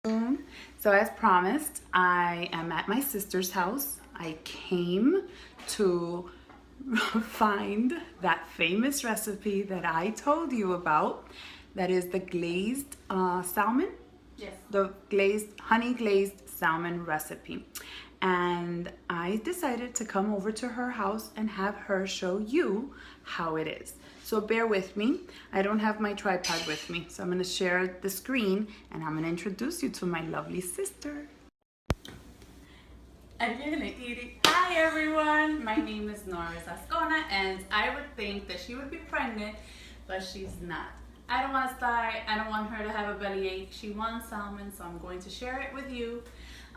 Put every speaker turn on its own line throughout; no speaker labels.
So as promised, I am at my sister's house. I came to find that famous recipe that I told you about. That is the glazed salmon.
Yes.
The honey glazed salmon recipe. And I decided to come over to her house and have her show you how it is. So bear with me. I don't have my tripod with me, so I'm going to share the screen and I'm going to introduce you to my lovely sister.
And you're gonna eat it. Hi everyone, my name is Noris and I would think that she would be pregnant, but she's not. I don't want to start. I don't want her to have a bellyache. She wants salmon, so I'm going to share it with you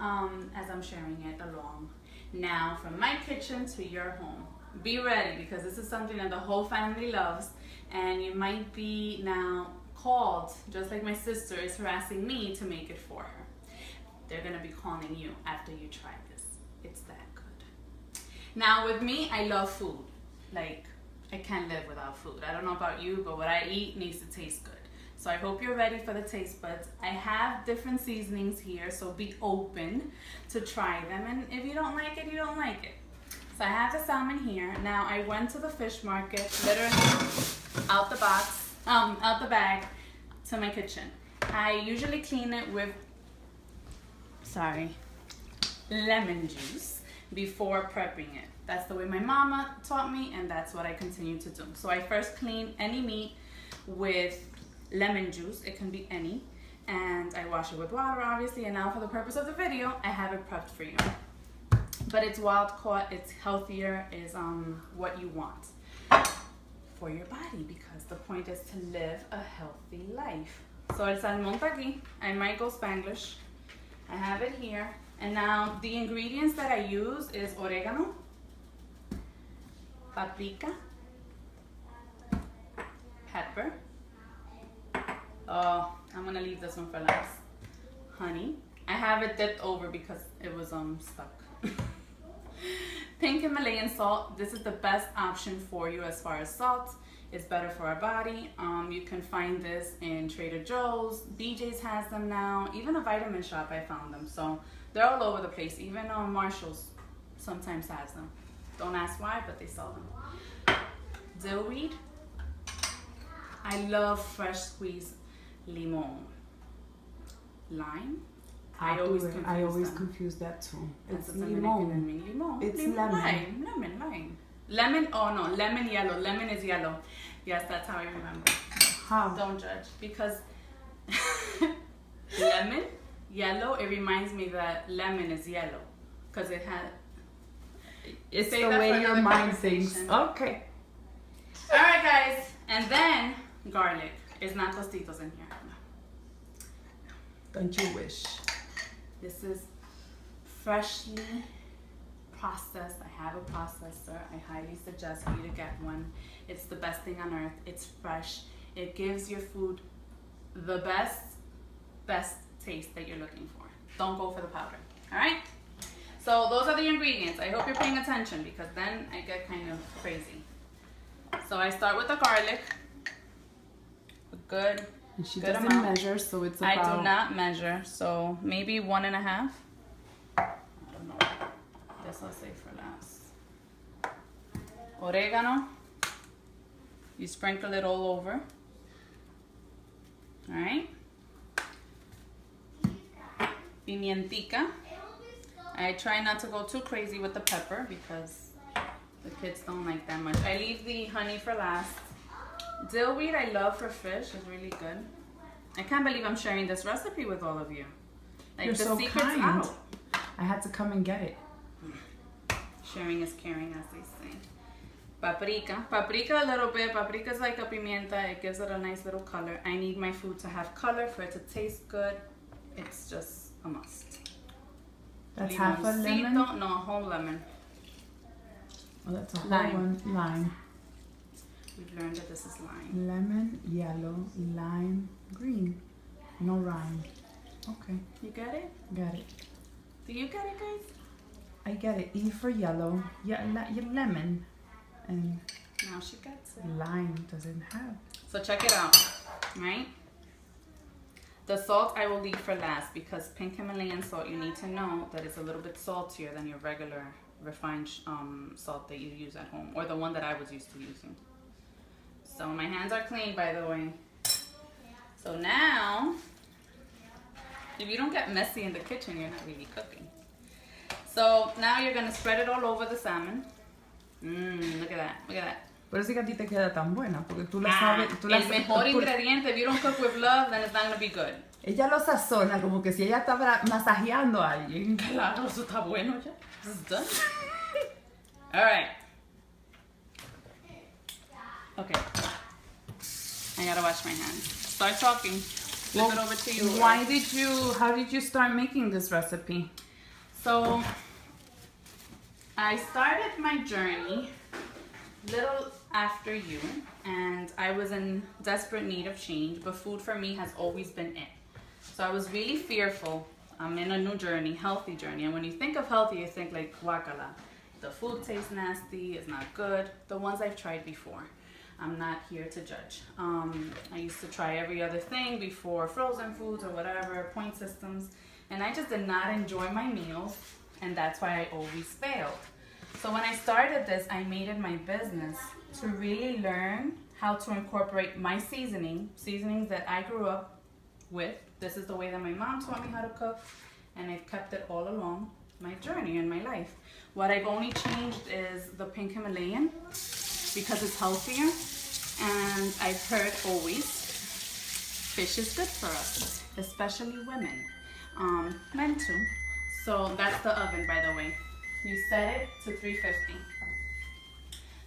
as I'm sharing it along. Now, from my kitchen to your home. Be ready, because this is something that the whole family loves, and you might be now called, just like my sister is harassing me to make it for her. They're gonna be calling you after you try this. It's that good. Now with me, I love food. Like, I can't live without food. I don't know about you, but what I eat needs to taste good. So I hope you're ready for the taste buds. I have different seasonings here, so be open to try them. And if you don't like it, you don't like it. So I have the salmon here. Now I went to the fish market, literally out the bag to my kitchen. I usually clean it with, lemon juice before prepping it. That's the way my mama taught me, and that's what I continue to do. So I first clean any meat with lemon juice. It can be any. And I wash it with water, obviously. And now for the purpose of the video, I have it prepped for you. But it's wild caught, it's healthier, is what you want for your body, because the point is to live a healthy life. So el salmón está aquí. I might go Spanglish. I have it here. And now the ingredients that I use is oregano, paprika, pepper. Oh, I'm gonna leave this one for last. Honey. I have it dipped over because it was stuck. Pink Himalayan salt. This is the best option for you as far as salt. It's better for our body. You can find this in Trader Joe's. BJ's has them now. Even a vitamin shop, I found them. So they're all over the place. Even Marshall's sometimes has them. Don't ask why, but they sell them. Dillweed. I love fresh squeezed limon. Lime.
I always confuse that too. It's limon. It's lemon.
Lime. Lemon, oh no, lemon yellow. Lemon is yellow. Yes, that's how I remember.
How?
Don't judge. Because lemon, yellow, it reminds me that lemon is yellow. Because it had...
It's the way your mind thinks. Okay.
Alright guys, and then garlic. It's not tostitos in here.
Don't you wish?
This is freshly processed. I have a processor. I highly suggest for you to get one. It's the best thing on earth. It's fresh. It gives your food the best taste that you're looking for. Don't go for the powder. All right? So those are the ingredients. I hope you're paying attention, because then I get kind of crazy. So I start with the garlic. Good.
And she
good
doesn't
amount.
Measure, so it's about...
I do not measure, so maybe 1.5. I don't know. This I'll save for last. Oregano. You sprinkle it all over. All right. Pimientica. I try not to go too crazy with the pepper because the kids don't like that much. I leave the honey for last. Dillweed I love for fish. It's really good. I can't believe I'm sharing this recipe with all of you. Like,
you're
the
so
secret's
kind.
out.
I had to come and get it.
Sharing is caring, as they say. Paprika. Paprika a little bit. Paprika is like a pimienta. It gives it a nice little color. I need my food to have color for it to taste good. It's just a must.
That's half a lemon?
No, a whole lemon.
Oh, that's a whole one. Lime.
We've learned that this is lime.
Lemon, yellow, lime, green. No rhyme. Okay.
You get it?
Got it.
Do you get it, guys?
I get it. E for yellow. Yeah, lemon. And
now she gets it.
Lime doesn't have.
So check it out, right? The salt I will leave for last because pink Himalayan salt, you need to know that it's a little bit saltier than your regular refined salt that you use at home, or the one that I was used to using. So my hands are clean, by the way. So now, if you don't get messy in the kitchen, you're not really cooking. So now you're gonna spread it all over the salmon. Look at that, look at that.
Por eso es que a ti te queda tan buena, porque tú la sabes. Tú la
El mejor ingrediente, if you don't cook with love, then it's not gonna be good.
Ella lo sazona como que si ella estaba masajeando a alguien.
Claro, eso está bueno ya. This is done. All right. Okay. I gotta wash my hands. Start talking. Flip it over to you.
How did you start making this recipe?
So, I started my journey little after you, and I was in desperate need of change, but food for me has always been it. So I was really fearful. I'm in a new journey, healthy journey, and when you think of healthy, you think like guacala. The food tastes nasty, it's not good. The ones I've tried before. I'm not here to judge. I used to try every other thing before, frozen foods or whatever, point systems, and I just did not enjoy my meals, and that's why I always failed. So when I started this, I made it my business to really learn how to incorporate my seasonings that I grew up with. This is the way that my mom taught me how to cook, and I've kept it all along my journey in my life. What I've only changed is the pink Himalayan because it's healthier, and I've heard always fish is good for us, especially women, men too. So that's the oven, by the way. You set it to 350.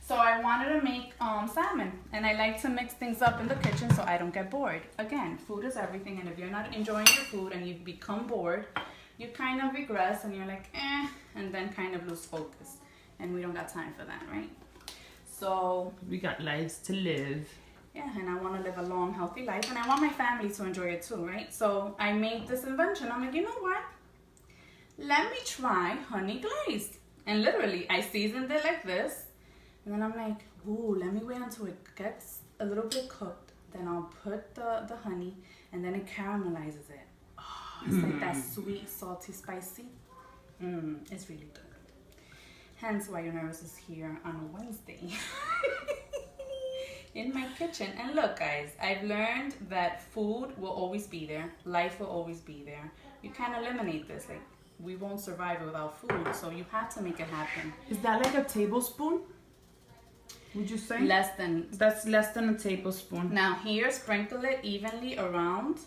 So I wanted to make salmon, and I like to mix things up in the kitchen so I don't get bored. Again, food is everything, and if you're not enjoying your food and you become bored, you kind of regress and you're like, and then kind of lose focus. And we don't got time for that, right? So
we got lives to live.
Yeah, and I want to live a long, healthy life, and I want my family to enjoy it too, right? So I made this invention. I'm like, you know what? Let me try honey glazed. And literally, I seasoned it like this. And then I'm like, ooh, let me wait until it gets a little bit cooked. Then I'll put the honey, and then it caramelizes it. Oh, it's like that sweet, salty, spicy. It's really good. Hence why Noris is here on a Wednesday. In my kitchen. And look, guys, I've learned that food will always be there. Life will always be there. You can't eliminate this. Like, we won't survive without food, so you have to make it happen.
Is that like a tablespoon? Would you say? That's less than a tablespoon.
Now here, sprinkle it evenly around.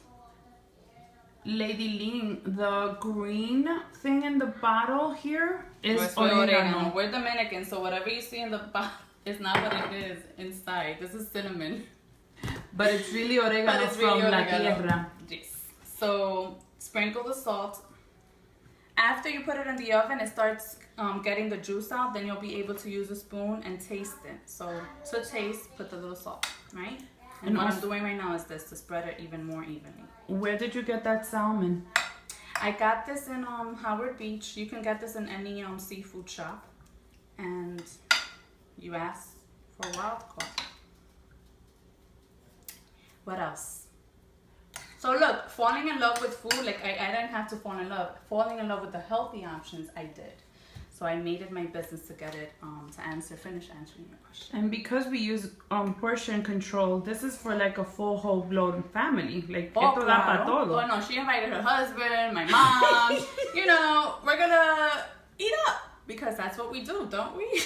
Lady Lean, the green thing in the bottle here is
oregano. We're Dominican, so whatever you see in the bottle is not what it is inside. This is cinnamon.
But it's really oregano from La Tierra.
Yes. So sprinkle the salt. After you put it in the oven, it starts getting the juice out. Then you'll be able to use a spoon and taste it. So to taste, put the little salt, right? And what I'm doing right now is this, to spread it even more evenly.
Where did you get that salmon?
I got this in Howard Beach. You can get this in any seafood shop. And you ask for wild caught. What else? So look, falling in love with food, like I didn't have to fall in love. Falling in love with the healthy options, I did. So I made it my business to get it, to finish answering your question.
And because we use portion control, this is for like a full whole blown family. Like, esto da pa todo.
Oh no, she invited her husband, my mom. You know, we're gonna eat up because that's what we do, don't we?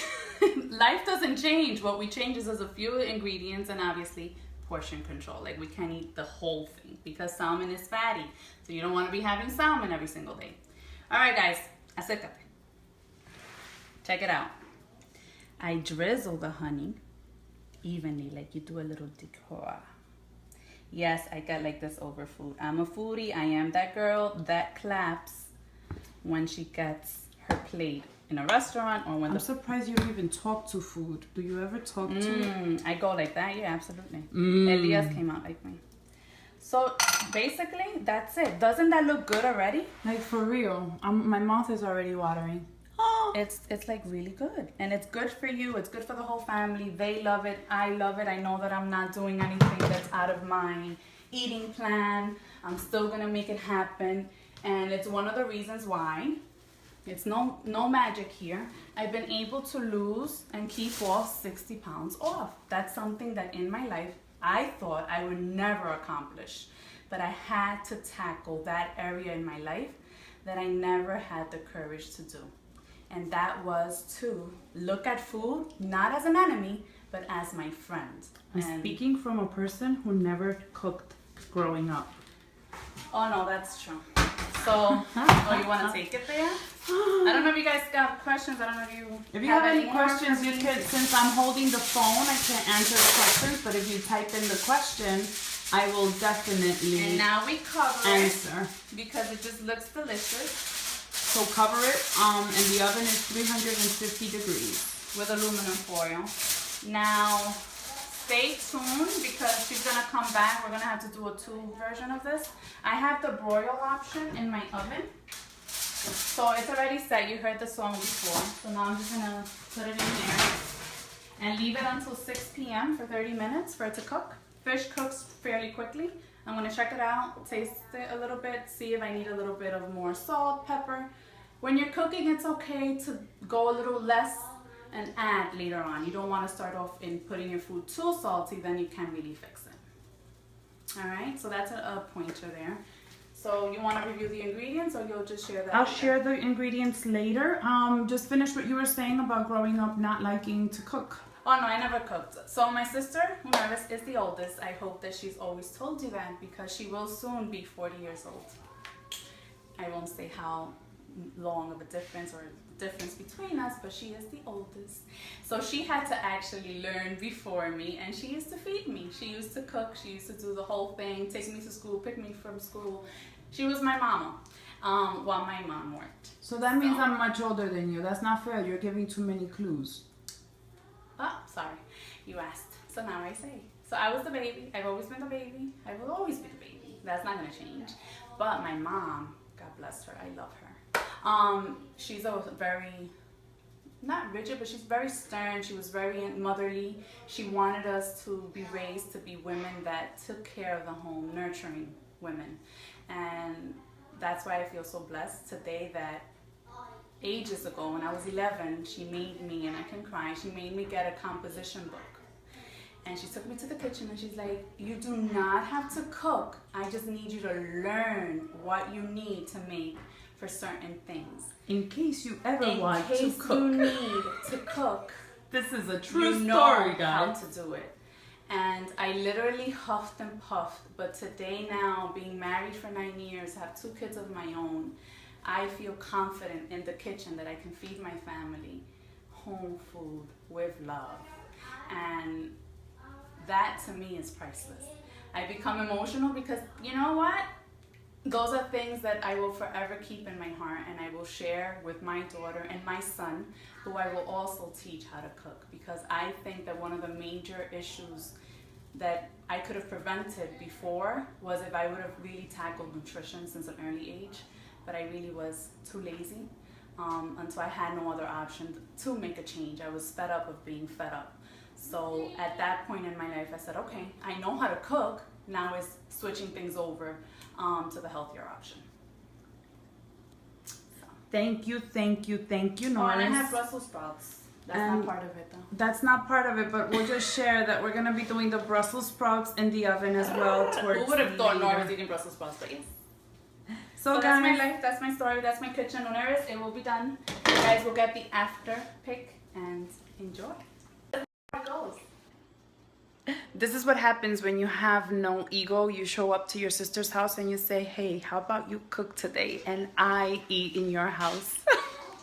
Life doesn't change. What we change is a few ingredients and obviously portion control. Like, we can't eat the whole thing because salmon is fatty. So you don't want to be having salmon every single day. All right, guys, acércate. Check it out. I drizzle the honey evenly, like you do a little decor. Yes, I got like this over food. I'm a foodie. I am that girl that claps when she gets her plate in a restaurant or when
I'm surprised you even talk to food. Do you ever talk to it?
I go like that, yeah, absolutely. Elias came out like me. So basically, that's it. Doesn't that look good already?
Like, for real. My mouth is already watering.
Oh, it's like really good. And it's good for you. It's good for the whole family. They love it. I love it. I know that I'm not doing anything that's out of my eating plan. I'm still gonna make it happen. And it's one of the reasons why, it's no magic here, I've been able to lose and keep off 60 pounds off. That's something that in my life I thought I would never accomplish. But I had to tackle that area in my life that I never had the courage to do. And that was to look at food, not as an enemy, but as my friend.
And speaking from a person who never cooked growing up.
Oh no, that's true. So, oh, you want to take it there? I don't know if you guys got questions. I don't know
if you have any questions, you can, since I'm holding the phone, I can't answer the questions, but if you type in the question, I will definitely
And now we cover
answer.
it because it just looks delicious.
So cover it, and the oven is 350 degrees.
With aluminum foil. Now, stay tuned because she's gonna come back. We're gonna have to do a 2 version of this. I have the broil option in my oven. So it's already set. You heard the song before. So now I'm just gonna put it in here and leave it until 6 p.m. for 30 minutes for it to cook. Fish cooks fairly quickly. I'm gonna check it out, taste it a little bit, see if I need a little bit of more salt, pepper. When you're cooking, it's okay to go a little less and add later on. You don't want to start off in putting your food too salty, then you can't really fix it. All right, so that's a pointer there. So you want to review the ingredients, or you'll just share that?
I'll share the ingredients later. Just finish what you were saying about growing up not liking to cook.
Oh no, I never cooked. So my sister, Noris, is the oldest. I hope that she's always told you that because she will soon be 40 years old. I won't say how long of a difference or difference between us, but she is the oldest. So she had to actually learn before me, and she used to feed me. She used to cook. She used to do the whole thing, take me to school, pick me from school. She was my mama while my mom worked.
So that means I'm much older than you. That's not fair. You're giving too many clues.
Oh, sorry. You asked. So now I say. So I was the baby. I've always been the baby. I will always be the baby. That's not going to change. But my mom, God bless her, I love her. She's a very, not rigid, but she's very stern. She was very motherly. She wanted us to be raised to be women that took care of the home, nurturing women. And that's why I feel so blessed today that ages ago, when I was 11, she made me, and I can cry, she made me get a composition book. And she took me to the kitchen and she's like, you do not have to cook. I just need you to learn what you need to make for certain things.
In case you ever want to cook.
In case you need to cook.
This is a true
story,
guys.
How to do it. And I literally huffed and puffed. But today now, being married for 9 years, have 2 kids of my own, I feel confident in the kitchen that I can feed my family home food with love. And that to me is priceless. I become emotional because you know what? Those are things that I will forever keep in my heart, and I will share with my daughter and my son, who I will also teach how to cook, because I think that one of the major issues that I could have prevented before was if I would have really tackled nutrition since an early age, but I really was too lazy until I had no other option to make a change. I was fed up of being fed up. So at that point in my life, I said, okay, I know how to cook. Now it's switching things over to the healthier option. So.
Thank you, Noris.
Oh, and I have Brussels sprouts. That's not part of it though.
That's not part of it, but we'll just share that we're going to be doing the Brussels sprouts in the oven as well.
Who would have thought Noris was eating Brussels sprouts, but yes. So that's my life, that's my story, that's my kitchen. Noris, it will be done. You guys will get the after pick and enjoy. It goes.
This is what happens when you have no ego. You show up to your sister's house and you say, hey, how about you cook today and I eat in your house?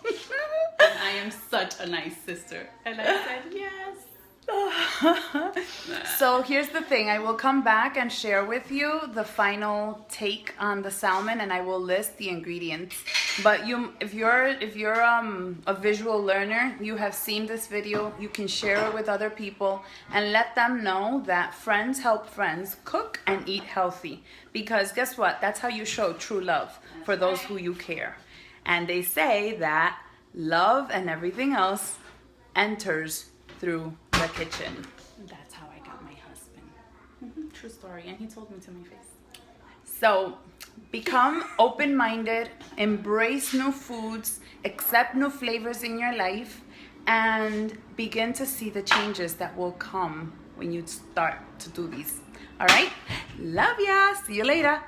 And I am such a nice sister. And I said, yes.
So here's the thing. I will come back and share with you the final take on the salmon, and I will list the ingredients. But if you're a visual learner, you have seen this video, you can share it with other people and let them know that friends help friends cook and eat healthy. Because guess what? That's how you show true love for those who you care. And they say that love and everything else enters through the kitchen.
That's how I got my husband. true story, and he told me to my face.
So become open-minded, embrace new foods, accept new flavors in your life, and begin to see the changes that will come when you start to do these. All right? Love ya. See you later.